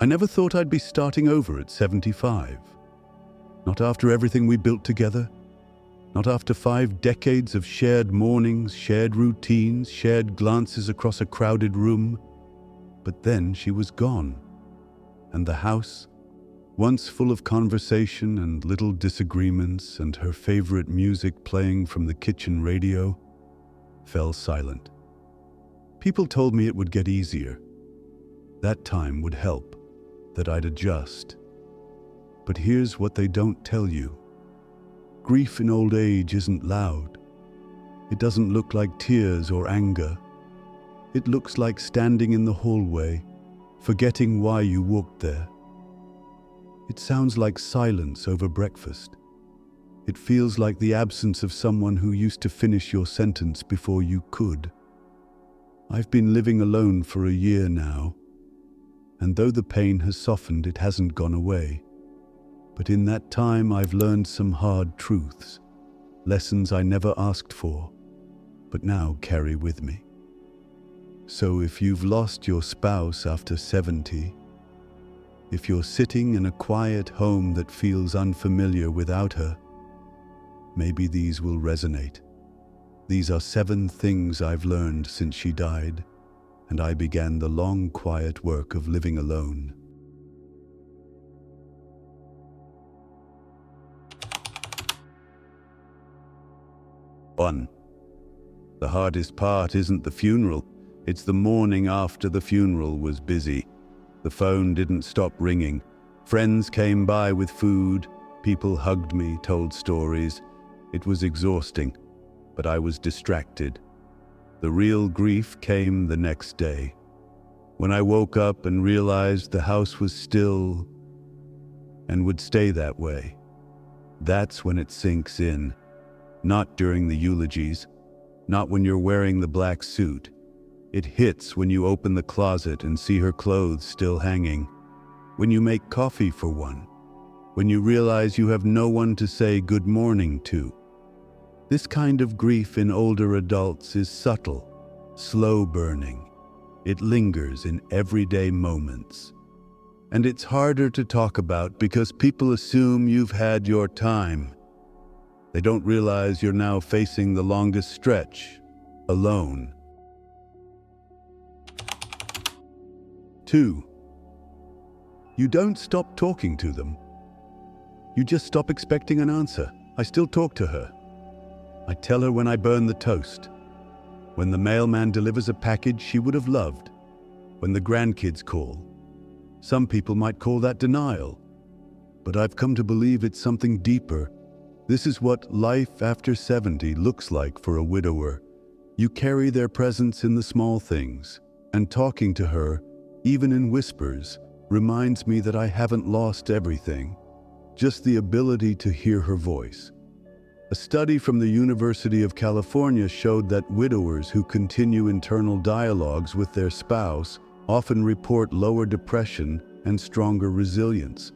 never thought I'd be starting over at 75. Not after everything we built together. Not after 5 decades of shared mornings, shared routines, shared glances across a crowded room. But then she was gone. And the house, once full of conversation and little disagreements and her favorite music playing from the kitchen radio, fell silent. People told me it would get easier. That time would help, that I'd adjust. But here's what they don't tell you. Grief in old age isn't loud. It doesn't look like tears or anger. It looks like standing in the hallway, forgetting why you walked there. It sounds like silence over breakfast. It feels like the absence of someone who used to finish your sentence before you could. I've been living alone for a year now, and though the pain has softened, it hasn't gone away. But in that time, I've learned some hard truths, lessons I never asked for, but now carry with me. So if you've lost your spouse after 70, if you're sitting in a quiet home that feels unfamiliar without her, maybe these will resonate. These are 7 things I've learned since she died, and I began the long, quiet work of living alone. 1. The hardest part isn't the funeral, it's the morning after the funeral was busy. The phone didn't stop ringing. Friends came by with food, people hugged me, told stories. It was exhausting, but I was distracted. The real grief came the next day, when I woke up and realized the house was still and would stay that way. That's when it sinks in. Not during the eulogies, not when you're wearing the black suit. It hits when you open the closet and see her clothes still hanging, when you make coffee for one, when you realize you have no one to say good morning to. This kind of grief in older adults is subtle, slow burning. It lingers in everyday moments. And it's harder to talk about because people assume you've had your time. They don't realize you're now facing the longest stretch, alone. 2. You don't stop talking to them. You just stop expecting an answer. I still talk to her. I tell her when I burn the toast, when the mailman delivers a package she would have loved, when the grandkids call. Some people might call that denial, but I've come to believe it's something deeper. This is what life after 70 looks like for a widower. You carry their presence in the small things, and talking to her, even in whispers, reminds me that I haven't lost everything, just the ability to hear her voice. A study from the University of California showed that widowers who continue internal dialogues with their spouse often report lower depression and stronger resilience.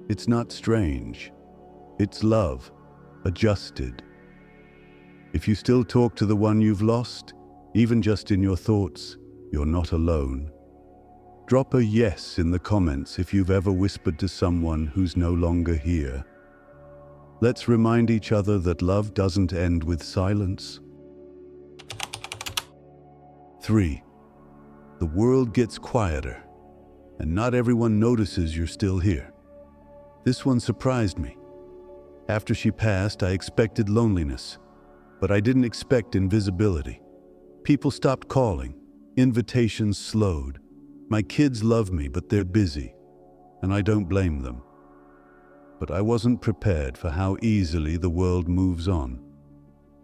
It's not strange. It's love, adjusted. If you still talk to the one you've lost, even just in your thoughts, you're not alone. Drop a yes in the comments if you've ever whispered to someone who's no longer here. Let's remind each other that love doesn't end with silence. 3. The world gets quieter, and not everyone notices you're still here. This one surprised me. After she passed, I expected loneliness, but I didn't expect invisibility. People stopped calling, invitations slowed. My kids love me, but they're busy, and I don't blame them. But I wasn't prepared for how easily the world moves on,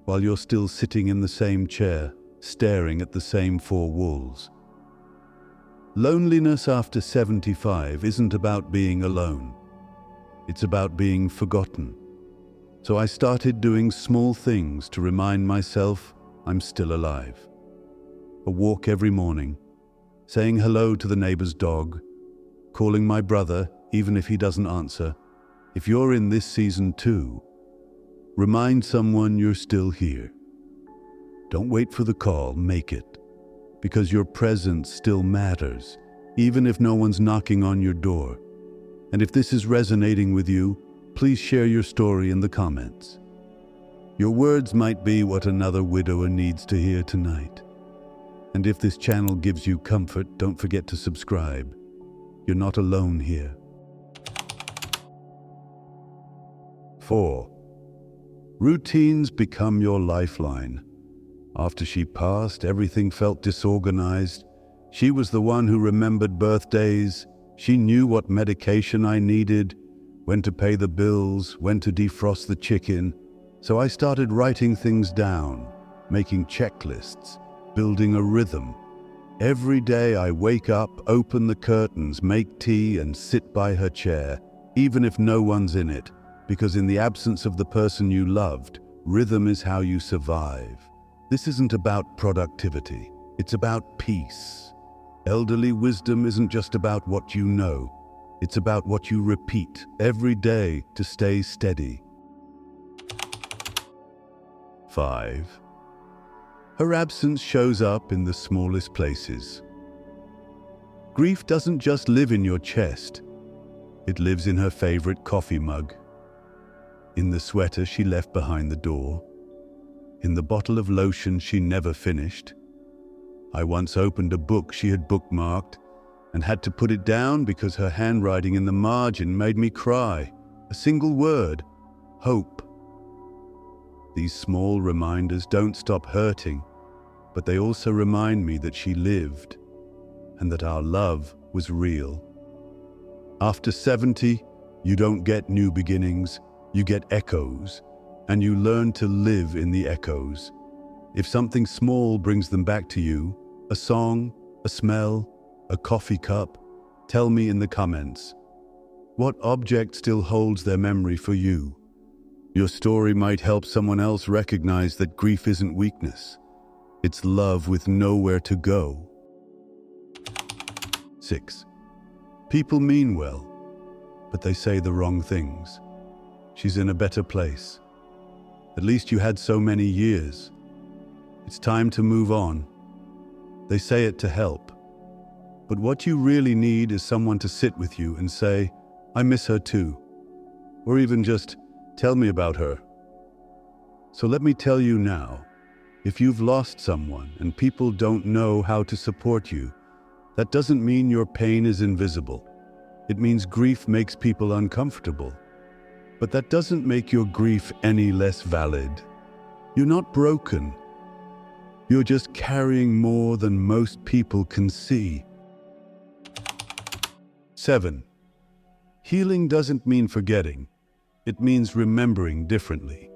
while you're still sitting in the same chair, staring at the same 4 walls. Loneliness after 75 isn't about being alone. It's about being forgotten. So I started doing small things to remind myself I'm still alive. A walk every morning, saying hello to the neighbor's dog, calling my brother even if he doesn't answer. If you're in this season too, remind someone you're still here. Don't wait for the call, make it. Because your presence still matters, even if no one's knocking on your door. And if this is resonating with you, please share your story in the comments. Your words might be what another widower needs to hear tonight. And if this channel gives you comfort, don't forget to subscribe. You're not alone here. 4. Routines become your lifeline. After she passed, everything felt disorganized. She was the one who remembered birthdays. She knew what medication I needed, when to pay the bills, when to defrost the chicken. So I started writing things down, making checklists, building a rhythm. Every day I wake up, open the curtains, make tea, and sit by her chair, even if no one's in it, because in the absence of the person you loved, rhythm is how you survive. This isn't about productivity, it's about peace. Elderly wisdom isn't just about what you know, it's about what you repeat every day to stay steady. 5. Her absence shows up in the smallest places. Grief doesn't just live in your chest, it lives in her favorite coffee mug, in the sweater she left behind the door, in the bottle of lotion she never finished. I once opened a book she had bookmarked and had to put it down because her handwriting in the margin made me cry. A single word: hope. These small reminders don't stop hurting, but they also remind me that she lived and that our love was real. After 70, you don't get new beginnings, you get echoes, and you learn to live in the echoes. If something small brings them back to you, a song, a smell, a coffee cup, tell me in the comments. What object still holds their memory for you? Your story might help someone else recognize that grief isn't weakness. It's love with nowhere to go. 6. People mean well, but they say the wrong things. She's in a better place. At least you had so many years. It's time to move on. They say it to help. But what you really need is someone to sit with you and say, I miss her too. Or even just, tell me about her. So let me tell you now, if you've lost someone and people don't know how to support you, that doesn't mean your pain is invisible. It means grief makes people uncomfortable. But that doesn't make your grief any less valid. You're not broken. You're just carrying more than most people can see. 7. Healing doesn't mean forgetting. It means remembering differently.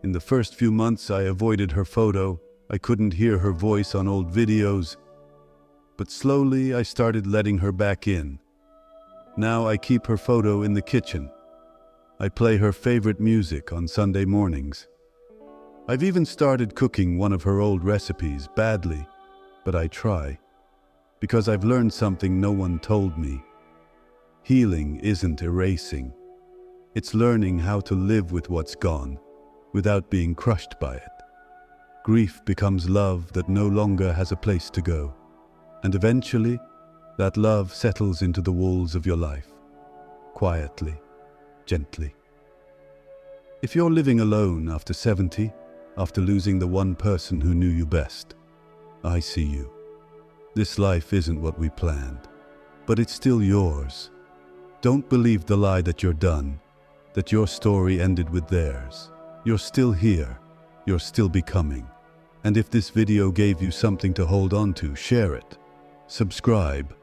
In the first few months, I avoided her photo. I couldn't hear her voice on old videos. But slowly, I started letting her back in. Now I keep her photo in the kitchen. I play her favorite music on Sunday mornings. I've even started cooking one of her old recipes, badly, but I try. Because I've learned something no one told me. Healing isn't erasing. It's learning how to live with what's gone, without being crushed by it. Grief becomes love that no longer has a place to go. And eventually, that love settles into the walls of your life, quietly, gently. If you're living alone after 70, after losing the one person who knew you best, I see you. This life isn't what we planned, but it's still yours. Don't believe the lie that you're done, that your story ended with theirs. You're still here. You're still becoming. And if this video gave you something to hold on to, share it. Subscribe,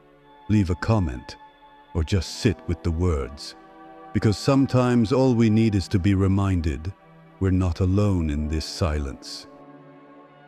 leave a comment, or just sit with the words. Because sometimes all we need is to be reminded we're not alone in this silence.